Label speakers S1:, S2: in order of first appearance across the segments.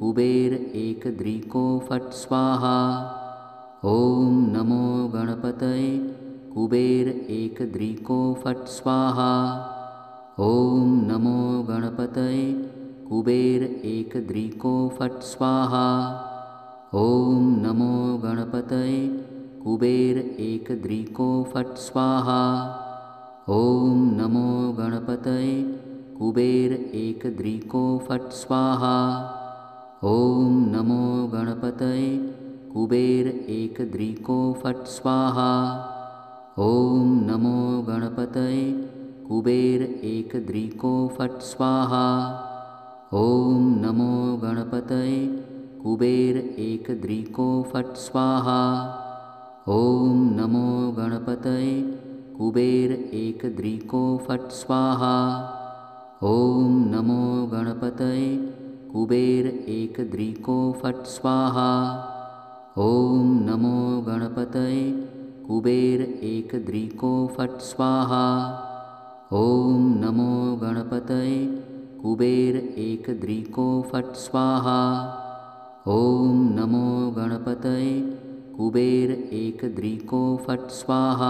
S1: कुबेर एक द्रीको फट् स्वाहा। ॐ नमो गणपतये कुबेर एक द्रीको फट् स्वाहा। ॐ नमो गणपतये कुबेर एक द्रीको फट् स्वाहा। ॐ नमो गणपतये कुबेर एक द्रीको फट् स्वाहा। ॐ नमो गणपतये कुबेर एक द्रीको फट् स्वाहा। ॐ नमो गणपतये कुबेर एक द्रीको फट् स्वाहा। ॐ नमो गणपतये कुबेर एक द्रीको फट् स्वाहा। ॐ नमो गणपतये कुबेर एक द्रीको फट् स्वाहा। ॐ नमो गणपतये कुबेर एक द्रीको फट् स्वाहा। ॐ नमो गणपतये कुबेर एक द्रीको फट् स्वाहा। ॐ नमो गणपतये कुबेर एक द्रीको फट् स्वाहा। ॐ नमो गणपतये कुबेर एक द्रीको फट् स्वाहा। ॐ नमो गणपतये कुबेर एक द्रीको फट् स्वाहा।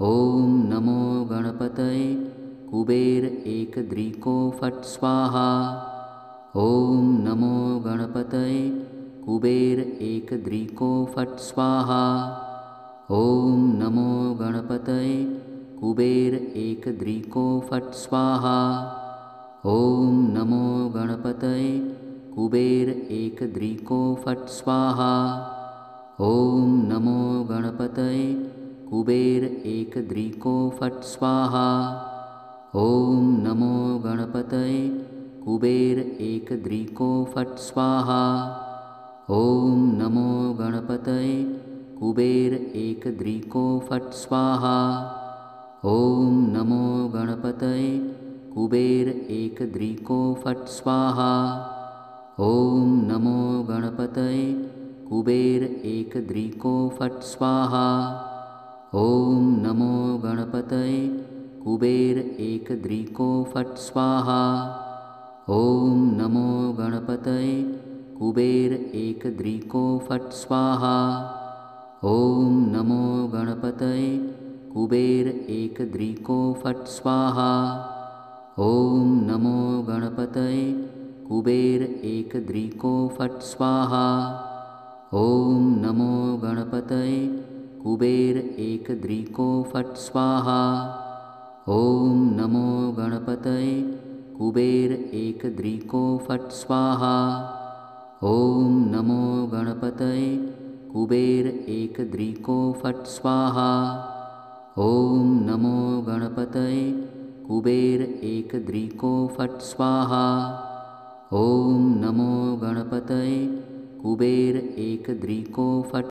S1: ॐ नमो गणपतये कुबेर एक द्रीको फट् स्वाहा। ॐ नमो गणपतये कुबेर एक द्रीको फट् स्वाहा। ॐ नमो गणपतये कुबेर एक द्रीको फट् स्वाहा। ॐ नमो गणपतये कुबेर एक द्रीको फट् स्वाहा। ॐ नमो गणपतये कुबेर एक द्रीको फट् स्वाहा। ॐ नमो गणपतये कुबेर एक द्रीको फट् स्वाहा। ॐ नमो गणपतये कुबेर एक द्रीको फट् स्वाहा। ॐ नमो गणपतये कुबेर एक द्रीको फट् स्वाहा। ॐ नमो गणपतये कुबेर एक द्रीको फट् स्वाहा। ॐ नमो गणपतये कुबेर एक द्रीको फट् स्वाहा। ॐ नमो गणपतये कुबेर एक द्रीको फट् स्वाहा। ॐ नमो गणपतये कुबेर एक द्रीको फट् स्वाहा। ॐ नमो गणपतये कुबेर एक द्रीको फट् स्वाहा। ॐ नमो गणपतये कुबेर एक द्रीको फट् स्वाहा। ॐ नमो गणपतये कुबेर एक द्रीको फट् स्वाहा। ॐ नमो गणपतये कुबेर एक द्रीको फट् स्वाहा। ॐ नमो गणपतये कुबेर एक द्रीको फट् स्वाहा। ॐ नमो गणपतये कुबेर एक द्रीको फट्